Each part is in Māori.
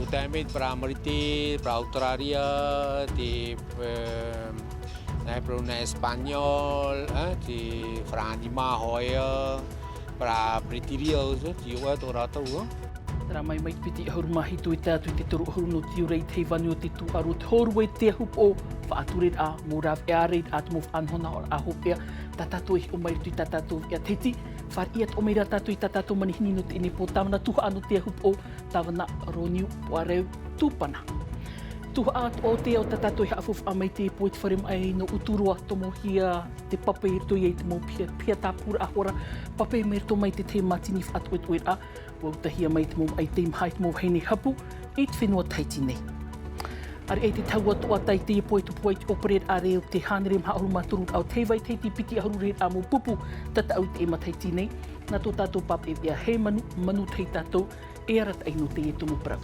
também para Mariti, para Austrália, para espanhol, de Franima Hoya, para Britirio, de o Torato. Ramai mai piti hormahi tu ita tu te toru horuno tiurai te vanu te tu aru toru te hup o whaaturet a murav e areit at move anhona or a hopea tatatu i o mai tu tatatu ia teti whar iat o meira tatu i tatatu manihini no te ine po tamana tuha anu te hup o tawana roniu poareu tupana. Tuha at o te o tatatu i hafuf a mai te poit wharem ai no uturua tomo hia te pape irto i te mo pia tapura a hora pape merto mai te matini whaat oet a wau tahia mai te mo ai te mhait mo heine hapu i te whenua taiti nei. Ari e te taua toa tai te poitu poit operate a reo te hanerem haoru maturu au te vai teiti piti aharu rea a mo pupu tata au te ema taiti nei na tō tātou pape ea he manu tei tātou e arat ai no te e tumu prau.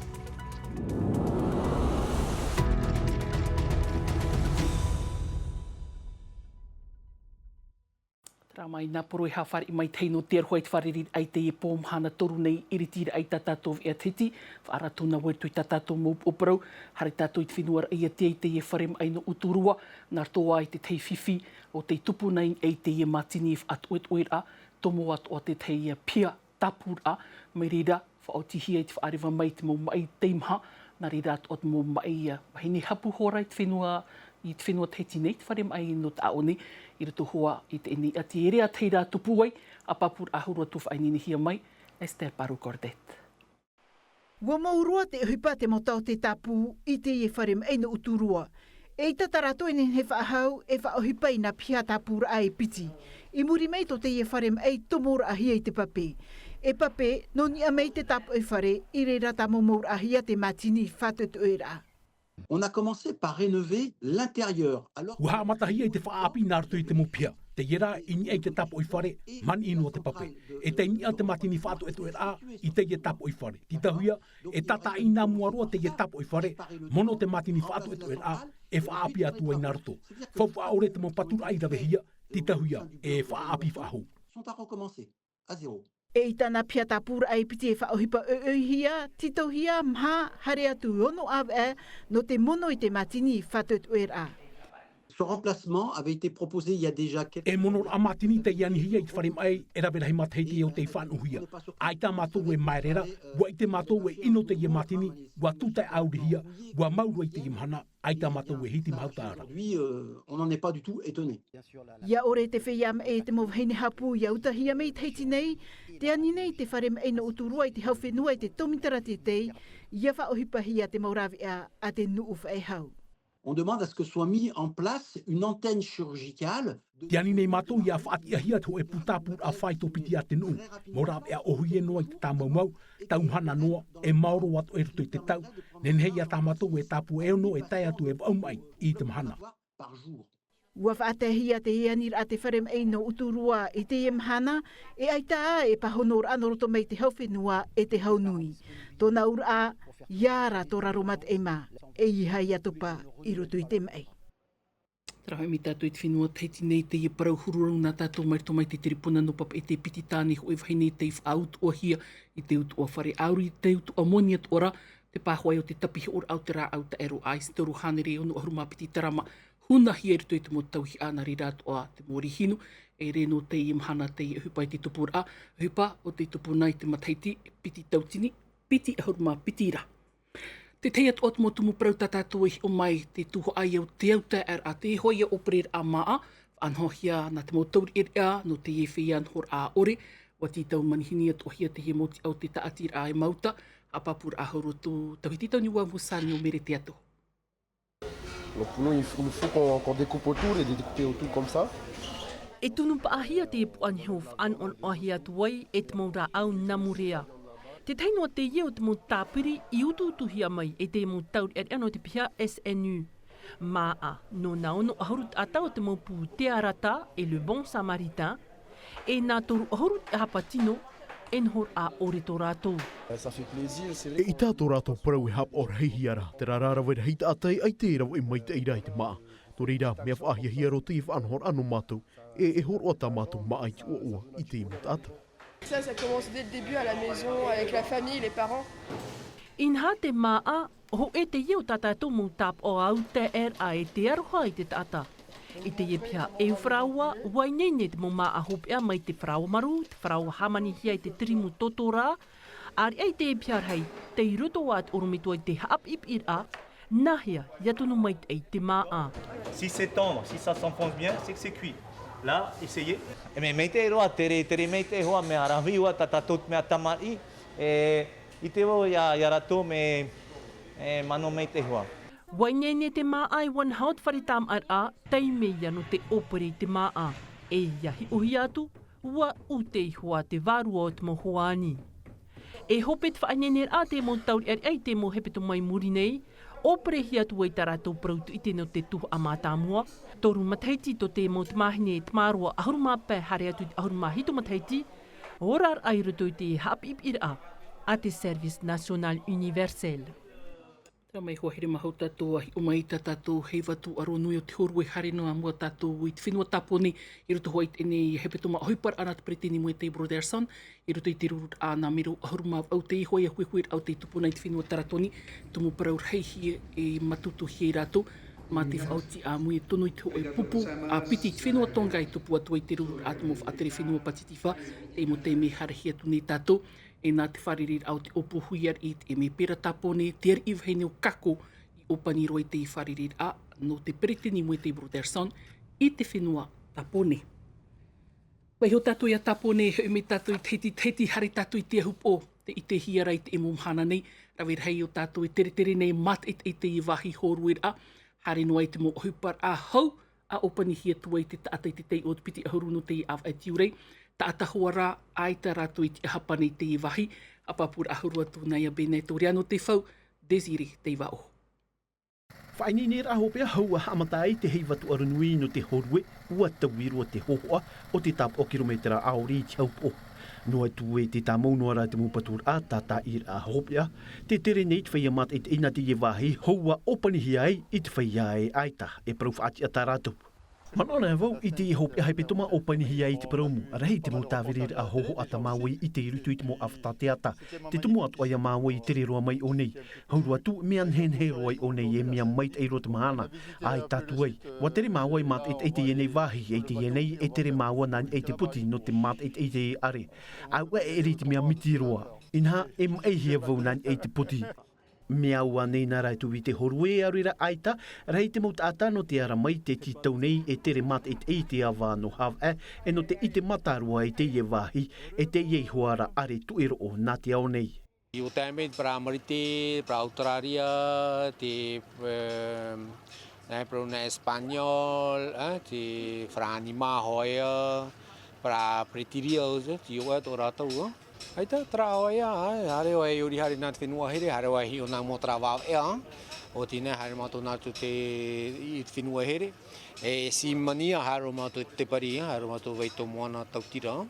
Ramai nā poro e hawhari mai teino te arhoi te wharerit ai te e pōm hana toru nei iritira ai tātou ea titi. Whaara tōna waitu i tātou mō oparau. Hare tātou i te whenua ai te e wharem ai no uturua. Nā toa ai te tei whiwhi o te tupu nei ai te e matini e whaat oet a. Tomo atu o te tei e pia tapura. Mai rira whaotihia i te whaarewa mai te mō mai teimha. Nā rira atu o te mō mai hini hapu hora i te whenua teiti nei te wharem ai no ta aone. I rato hoa i te eni ati ere a teira tupu ai, a papur ahurua tuwha ainini hia mai, Esther Paru Cordet. Ua maurua te hupa te motau te tapu i te e wharem eina uturua. E tatarato ene he whaahau e whaohipa i na pia tapura ai piti. I muri mei to te e wharem ei tomora ahia i te pape. E pape, no ni a mei te tapu e whare i re rata momora ahia te matini whatut oera. On a commencé par rénover l'intérieur. Ua matahia i te whaapi nārtu i te mupia. Te iera ini ei te tapo i whare, man ino te pape. E te inia te matini whātu etu a i te ie tapo i whare. Ti tahuia, e tata ina muarua te ie tapo i whare, mono te matini whātu etu a, e whaapi atu ai nārtu. Whauwha aore te mo patura ai rawehia, ti tahuia, e whaapi whaahu. Sont à recommencer, à zéro. E i tana pia tapura ai piti e whaohipa hia, tito hia mha hare atu ono awe no te mono i te matini whatut oera. Ce remplacement avait été proposé il y a déjà quelques... E mono a matini te iani hia i te wharem ai, e rawera hei matheiti o te whanuhia. Ai tā mātou e maerera, wa i te mātou e ino te ia matini, wa tūtai auri hia, wa mauru i te imhana, ai tā mātou e hiti mautaara. On n'en est pas du tout étonné. Ia ore te whiam e te mawhine hapu ia utahia mei teiti nei, te ani nei te wharem eina uturua i te hauwhenua i te tomitara te tei, ia whaohipa hia te maurawi a te nuuf e hau. On demande à ce que soit mis en place une antenne chirurgicale. Te ani nei mātou ia whaati ahia tō e putapur a whai tō piti a te nuu. Mora e a ohuie noa i te tā maumau, taumhana noa, e maoro atu e ruto i te tau. Nenhei a tā mātou e tāpu e ono e tai atu e waumai i te mahana. Ua whaatehia te ianir a te wharem eino uturua i te imhana, e aita e pahonor anoroto mei te hauwhenua e te haunui. Tōna ura a, iara tō raromat e mā, e ihai atupa i roto i te mei. Trahe mi tātou i te whenua teiti nei te i parau hururau nā tātou mai mai te tiripuna no papa e te piti tāne hoi whaine te i whaut o hia i te utu o whare auri, te utu o moni at ora, te pāhoai o te tapihi ora au te rā au ta ero ais, te toru hanere ono ahuruma piti tarama, huna hi e rito i te motauhi ana ri rātu a te mori hinu, e reno te i mhana te i hupa i te tupura a, hupa o te tupuna i te mataiti, piti tautini, piti ahuruma piti ra. Te teiat o te motumu prau tātātua i o mai te tuho ai au te auta a te hoia operer a maa, anhohia na te motauri a no te iwhian hor a ore, wa titau manihini at ohia te he moti au te taatir a e mauta, a papur a horo tu tawhititau ni wa musani o mere te ato. Donc pour nous, il faut qu'on découpe autour et découper autour comme ça. E tunu paahia te puanhof an on ahia tuai e te maura au namurea. Te tainoa te ieo te mo tāpiri i ututuhia mai e te mo tauri at ano te pia SNU. Maa, no naono ahurut atau te mo pu te arata e le bon samaritain e nā toru ahurut e hapatino enhor a ore tō rātou. Ça fait plaisir, c'est vrai. E i tātou rātou parau e hap or heihiara, te rārara wera hei tātai ai te rau e mai te irai te maa. Tō reira mea whaahia hiaro te i whanhor anu mātou, e hor o tā mātou maa i ua i te imu tātou. Ça commence dès le début à la maison, avec la famille, les parents. Inha te maa, ho e te iu tatato mu tap o au te a e te aroha i te tata. I te ie pia e whraua, wainene te mo maa hopea mai te whraua maru, te whraua hamani hia i te tirimu totora, ari ei te e pia rei, te i roto at oromitua i te haap ipira, nahia, iatunu mai te maa. Si c'est tendre, si ça s'enfonce bien, c'est que c'est cuit. Là, essayez. Me mei te roa, tere mei te hoa, me arawiwa, tatatot mea tamari, i te wo ia rato me mano mei te hoa. Wainene te maa ai wan haut wharitam ar a, teime iano te opere te maa. E iahi uhi atu, ua u te ihua te varu o te mohoani. E hopet whainene a te mo tauri ar ei te mo hepeto mai muri nei, opere hi atu i taratou prautu i tēnei te tuhu a mātāmua. Toru mataiti to te mo te mahine te marua ahuruma pē hare atu ahuruma hito mataiti, orar ai roto i te hapip ira a te Service National Universel. Tera mai hoa here mahau tātou ahi o mai tātou hei watu aro nui o te horue hare noa mua tātou i te whenua tapone i roto hoa i tēnei hepetoma hoipar ana te pretini mo e te Broderson i roto i te rurut a nā mero ahuruma au te ihoia huehuer au te tupuna i te whenua taratoni tumu paraur heihi e matutu hei rātou mā te whauti a mui e tono i te hoa e pupu a piti i te whenua tonga i tupu atua i te rurut a tumu whaatere whenua patitiwha e mo te me harahi atu nei tātou e nā te wharerir au te opo huiar i te me pera tapone, te ar iw hei neo kako i opani roi te i wharerir a no te peretini mo te Broderson i te whenua tapone. Wai ho tātou ia tapone, heu me tātou i teiti hare tātou i te ahupo, te i te hiara i te emomhana nei, rawir hei o tātou i tere nei mat i te i wahi horuir a, hare noa i te mo ahupar a hau, a opani hia tua i te taata i te tei o te piti ahuru no te i av ai tiurai, taata hoara ai tā rātou i te hapane i te i wahi, a papura ahurua tū nei a bēnei tōri anō te whau, Desiri te i wao. Whainini rā hopea haua hamatai te hei watu arunui no te horue, ua tawirua te hohoa o te tap o kilometera aori i te haupo. Noa tu e te tāmau noa rā te mupatur a tata i rā hopea, te tere nei te whaia mat e te ina te i wahi, haua opanihi ai i te whaia e aita e parau whaati a tā rātou. Manona e vau i te hopea hei petoma opanihi ai te paraumu, arahi te mo tāwiri a hoho ata maui i te irutu i te mo awhatateata, te tumu atu ai a maui i tere roa mai o nei. Haurua tu mean hen he roi o nei e mea mait ei rota mahana, ai tātu ai. Wa tere maua i mat e te ienei wahi, e te ienei e tere maua nani e te puti no te mat e te are. Au e eri te mea miti roa, inha e mai hia vau nani e te puti. Mea ua nei nā rai tu i te horue arira aita, rei te mauta ata no te ara mai te titau nei e tere mat e te awa no hav e no te ite matarua e te ie wahi e te ie huara are tuero o nā te au nei. O tēmei para Marite, para Austrália, te para Espanhol, te Frani Mahoia, para Pretiria, te o to rātou. Aita trao ia, hare o e uri hare nā te whenua here, hare o e hi o nā mo trawao ea, o tine hare mātou nātu te i te whenua here. E si mania hare o mātou te pari, hare o mātou veito moana tautira.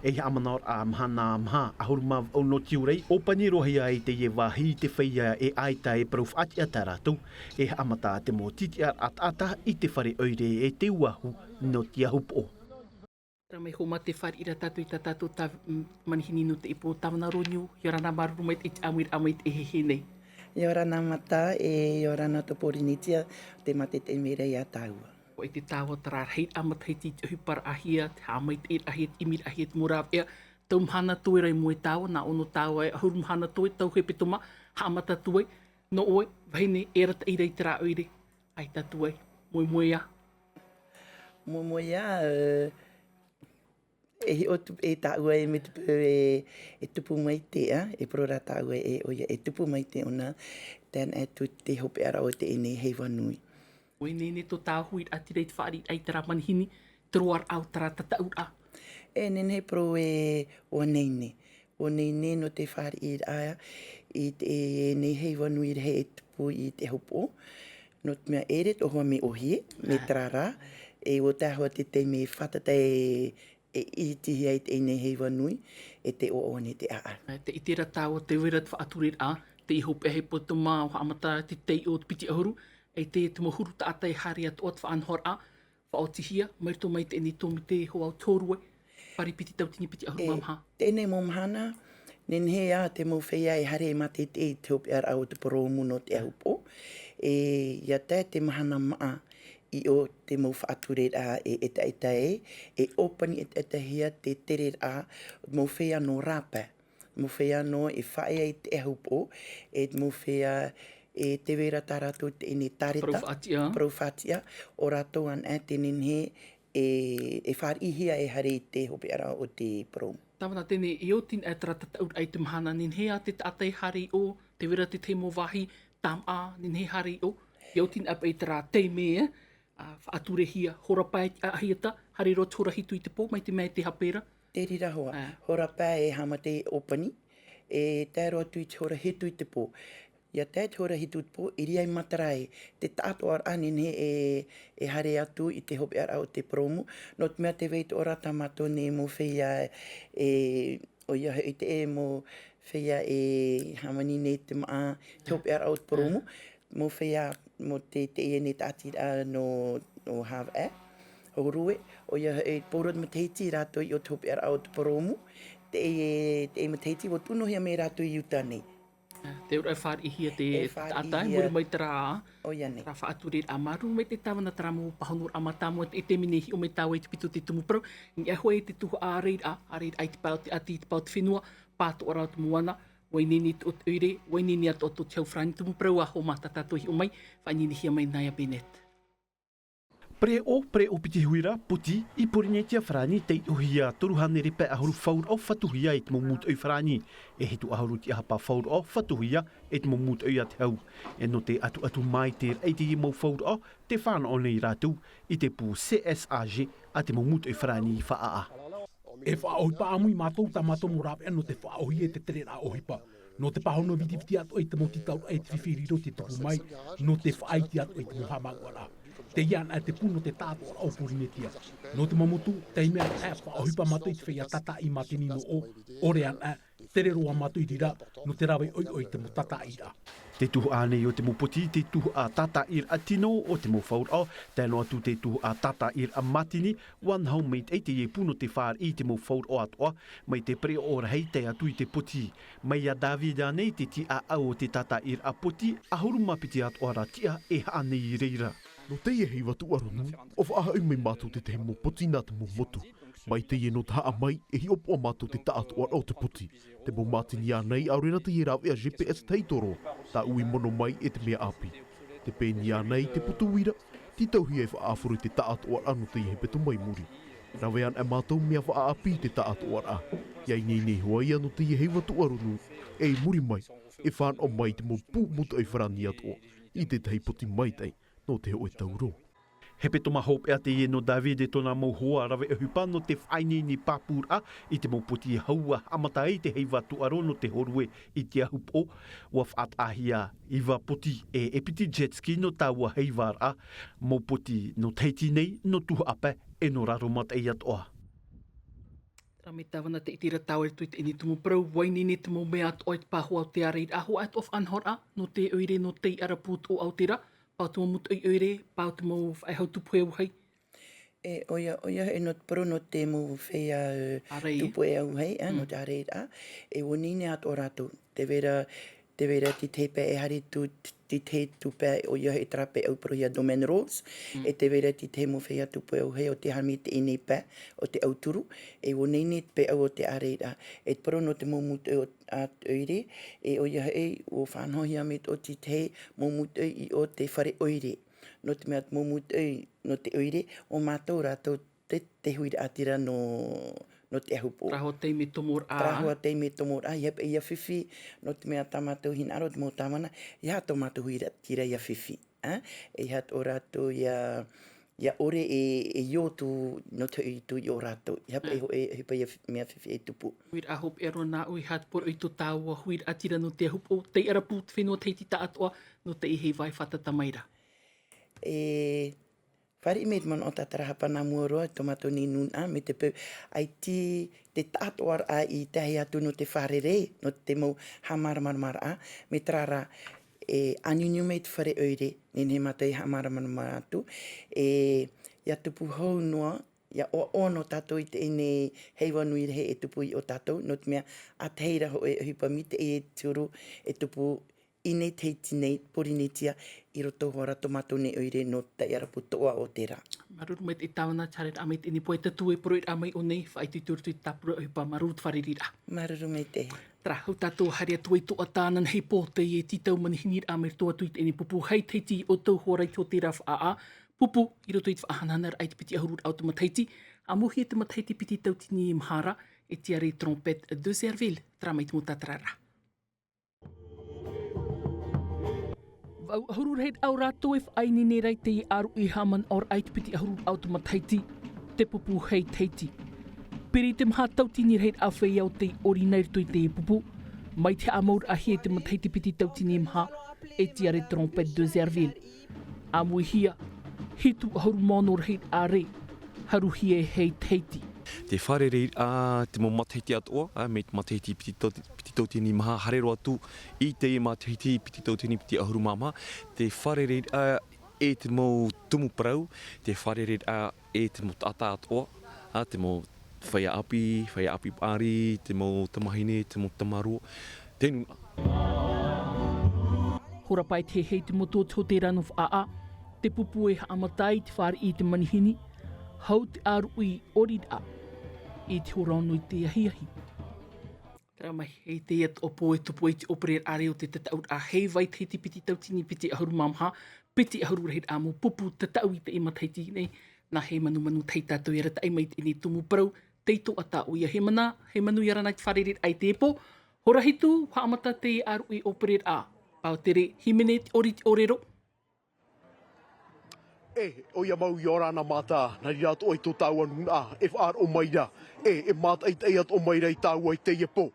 E amanaor a mhana amha, ahuruma o no tiurai, o panirohi ai te ie wahi te whaia e aita e paruf ati a tā rātou, e amata te mo titi at ata i te whare oire e te uahu no te ahupo. Mai ho mate whare ira tātou i tātou ta manihini no te ipo tāwana ronyu, i ora nā maruru mai te amui e hehe nei. I ora nā mata e i ora nā toporinetia te mate te mere i a tāua. O i te tāua tara hei amateiti te hupara ahia, te hamait e ahia, imir ahia te morav ea, tau mhana toe rai mo e tāua, nā ono tāua e ahuru mhana toe, tau he petoma, hamata toe, no oe, vahine e rata i rei te rā oire, ai tātou ai, moe ia. Moe ia, e hi o e tāua e me tupu e tupu mai te a, e prora tāua e oia e tupu mai te ona, tēnā tu te hope ara o te ene hei wanui. Oe nene tō tāhui ati rei te whaari ai tera manihini, troar au tara tataur a. E nene pro e o neine. O neine no te whaari i aia, i te ene hei wanui he e tupu i te hopo. No te mea ere to hoa me ohie, me trara, e o tāhua te me whatata e itihi ai te ene hei wanui, e te o one te aa. Te itera tāua te wera te whaaturir a, te iho pehe potoma o amata te tei o te piti ahuru, e te mahuru ta atai hari atu o te whaanhor a, whaotihia, mairito mai te ene tomi te hoa o tōrue, pari piti tautini piti ahuru mamha. Tēnei momhana, Nen hea te mo whea e hare mate te hope ar au te poromu no te ahupo. Ia te mahana maa I o te mo whaature a eta e opani eta hia te tere a mo whea no rapa. Mo whea no e whae ai te ahupo e mo whea e te vera tarato te ine tareta. Profatia. O rato an e te nenhe e whaarihia e hare te hope ara o te poromu. Tāwana tēne I o tina e tara tata ura ai te mahana, nin hea te tātai hari o, te wera te te mo wahi, tam a, nin he hari o. I o tina e tara te mea, whaature hia, horapai a hiata, hari ro tora hitu I te pō, mai te mea te hapera. Te rira hoa, horapai e hamate opani, e tēro atu I te hora hitu I te pō. Ia te hora hitu I te pō, I ria I matarai, te tāto ar anin he e hare atu I te hope ar au te promu. No te mea te veit ora tamato ne mo whea o ia I te e mo whea e hamani ne te maa, te hope ar au te promu. Mo whea mo te e ne tātira no have e, o rue, o ia e pōrot mateiti rato I o te hope ar au te promu. Te e mateiti, o tuno hea me rato I uta nei. Te ura e whaarihia te tātai, muri mai tara a. O ia nei. Tara whaature a maru mai te tāwana tara mo pahonur a matamu e te minehi o me tāua I te pito te tumuprau. Ni a hoe te tuha a reid ai te pao te ati, te pao te whenua, pāto ora o te moana, wainini o te uire, wainini ato o te haufrani tumuprau a ho mata tātohi o mai, whainini hia mai Naya Bennett. Pre o piti huira, puti, I porine tia whrani te uhia toruhane repe ahuru whaur o whatuhia e te momut oi whrani. E hitu ahuru ti ahapa whaur o whatuhia e te momut oi at hau. E no te atu mai te reiti I mo whaur o te whana o nei rātou I te pū CSAG a te momut oi whrani I whaa. E whaohipa amui mātou ta mātou morape no te whaohi e te tere rā ohipa. No te pahono viti atu e te moti tau e te whiwhiriro te tuku mai, no te whaiti atu e te muhamagwara. Te ian e te puno te tātua o purinetia. No te mamutu, te imea e whaohipa matu I te whea tata I matinino o, ore an e, tere roa matu I rira, no te rawe oi te mo tata ira. Te tuhu ānei o te mopoti, te tuhu a tata ir a tino o te mo whaur o, tēno atu te tuhu a tata ir a matini, one homemade e te puno te whaar I te mo whaur o atoa, mai te pre o rahei te atu I te poti. Mai a David anei te ti a au o te tata ir a poti, a huru mapiti atoa ratia e haanei reira. No te e hei watu aronu, o whaaha mai mātou te te mo poti nā te mo motu. Mai te e no taha mai e hi opo mātou te taatu ar o te poti. Te mo mātini anei aurena te i rawe a GPS teitoro, tā ui mono mai e te mea api. Te pēni anei te putuwira, ti tauhi e whaafuru te taatu ar anu te i hepetu mai muri. Rawe an e mātou mea whaapi te taatu ar a. Iai nei hoa ia no te i hei watu aronu, e muri mai, e whaan o mai te mo pū mutu ai wharani atoa, I te tei poti mai tei. No te oe tauro. He peto mahope a te ie no David e tona mau hoa rawe e hupa no te whaini ni papura I te maupoti haua amata I te hei watu aro no te horue I te ahupo wa whaat ahia I wa poti e epiti jetski no taua hei wara maupoti no teiti nei no tuha ape e no raro mata I atoa. Rame tāwana te itira tau e tui te ini tumu prau, wainini te mo mea atoa I te pāhua o te areid aho at of anhora no te oire no te arapūt o Aoteara. Pau te mo mutu I oire, pau te mo ai hau tupu e uhai. Oia e no te pro no te mo whea tupu e uhai, no te arei a. E wonine ato rato, te vera ti tepe e hari tu ti te tupe o ia e trape au prohia Domain Rolls. E te vera ti te mo whea tupu e uhai o te hami te ine pe o te auturu. E wonine pe au o te arei a. E pro no te mo mutu o at oire, e o ia e o whanhohia me o ti te mo mutu I o te whare oire. No te mea mo mutu no te oire, o mātou rato te huira atira no te ahupo. Trahoa teime tomor a. Trahoa teime tomor a. Ia whiwhi, no te mea tāmatou hina aro te mō tāmana, ia hato mātou huira tira ia whiwhi. E hato rato ia ore e iotu no te itu I o rato. Ia hipa ia mea whiwhi e tupu. Huir a hop ero nā ui hat por oi to tāua huir atira no te ahupo, te arapu te whenua teiti ta atoa, no te ihi vai whatata maira. Whare me te mana o tatara hapa nā muaroa, tomato ni nuna, me te peu, ai te tātoar a I te hei atu no te wharere, no te mau hamaramarmara a, me trara aniunu me te whare oire, nene he mata I hamaramarmara atu, ia tupu hou noa, Ia o no tātou i te ene heiwa nui he e tupu i o tātou, no te mea a teira ho e hipa mi te e turu e tupu i nei teiti nei Porinetia i roto hora tomato ne oire no te arapu toa o te rā. Maruru mai te tawana charet a mai te ni poe tatu e proit a mai o nei whai te turu tui tapura o hipa maruru wharirira. Maruru mai te. Tra, hau tātou haria tuai toa tānan hei pō te e titau manihinir a mai toa tui te ene pupu hei teiti o tau horai tō te rā wha pupu i roto i te whaahanar ai te piti ahurur au te mataiti. A muhi e te mataiti piti tau tini i mhara e tiare trompet de Zerville. Tra mai te mutatrara. Vau ahurur heit au rātou e whaini nerai te i aru i haman or ai te piti ahurur au te mataiti. Te pupu hei teiti. Piri te maha tautini heit a whai au te ori nei rito i te pupu. Mai te amaur ahi e te mataiti piti tautini i mha e tiare trompet de Zerville. A mui hia. Hitu ahuru monor heit a re, haruhi e hei teiti. Te whare rei te mo mateiti atoa, me te mateiti piti tautini maha harero atu i te mateiti piti tautini piti ahuru mama. Te whare rei e te mo tumu parau, te whare rei e te mo tata atoa, te mo whaia api pari, te mo tamahine, te mo tamaro, tēnu. Hora pai te hei te moto tō te ranu wha te pupu e amatai te whare i te manihini, hau te aru i orida i te horonu i te ahiahi. Tera mai, hei te iat opo e tupu e te opere are o te tatau a hei vai te hiti piti tautini piti ahuru mamha, piti ahuru rehit a mo pupu tatau i te imataiti nei, na hei manu tei tātou i rata ai mai te ne tumu parau, teito ata o ia he manu i aranai te whare ai te epo, hora hitu, wha amata te aru i opere a, pao tere himene te ori te orero, o ia mau i ora ana mata, nari rato oi tō tau anu a, e whaar o maira, e mata i teiat o maira i tau ai te epo,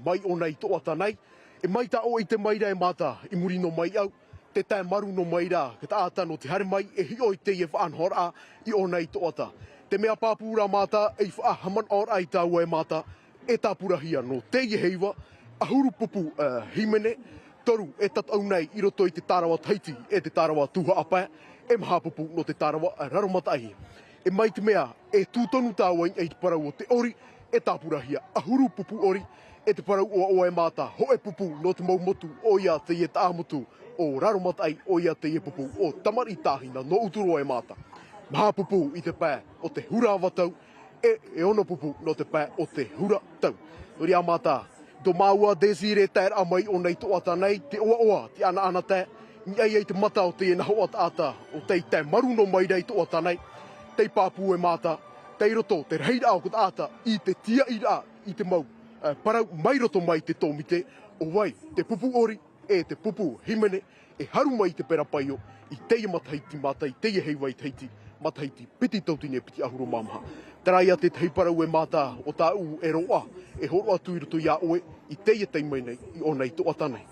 mai o nei tō ata nei, e mai ta o i te maira e mata, i muri no mai au, te tae maru no maira, ke ta ata no te hare mai, e hi o i te e whaanhor a, i o nei tō ata. Te mea pāpura mata, e whaahaman or ai tau e mata, e tāpurahia no te i heiwa, ahuru pupu himene, toru e tatau nei i roto i te tarawa taiti, e te tarawa tuha apae, e maha pupu no te tarawa raromatahi. E mai te mea, e tūtonu tāwain e te parau o te ori, e tāpurahia ahuru pupu ori, e te parau o e mata, ho e pupu no te maumotu o ia te e tāmotu, o raromatai o ia te e pupu, o tamari tāhina no uturo e mata. Maha pupu i te pā o te hura watau, e ono pupu no te pā o te hura tau. Uri a mata, do maua desire taer a mai o nei to ata nei, te oa, te ana tae, ni ai te mata o te ena hoa ata, o tei tae maru no mai rei to ata nei, tei pāpū e mata, tei roto, te reira au kot ata, i te tia i te mau, parau mai roto mai te tōmite, o wai, te pupu ori, e te pupu himene, e haru mai te perapaio, i teia mataiti mata, i teia heiwai teiti, mataiti piti tautine piti ahuro mamaha. Tarai a te tei parau e mata, o tā u e roa, e horo atu i roto ia oe, i teia teimai nei, i o nei to ata nei.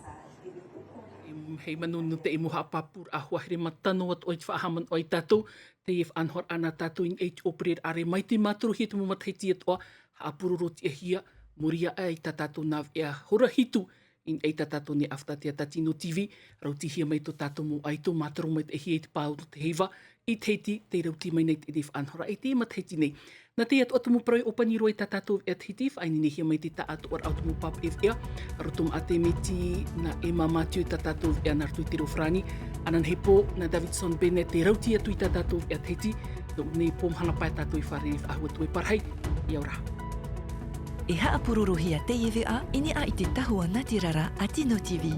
Hei manu no te imuha papur a huahire matano at oi te whaahaman oi tātou, te if anhor ana tātou in age operate are mai te maturu hi te mumathaiti atoa, haapururo te hia, muria ai ta tātou nav ea hora hitu, in ei ta tātou ne aftatea Tatino TV, rauti hia mai to tātou mo ai to mataro mai te hia i te pāuru te heiva, i teiti te rauti mai nei te if anhora, ei te mathaiti nei. Na te atu atumu paroi opani roi ta tātou e tihiti, whaini hia mai te ta atu ar autumu pap e ea, arotum ate meti na e mamatio ta tātou ea nartu i te rofrani, anan hepo na Davidson Bennett te rauti atu i ta tātou e tihiti, no ne pomhana pai tātou i whare ahua tu e parhai, i aura. E haa pururuhia te iwi a, ini a i te tahua Ngāti Rara a Tino TV.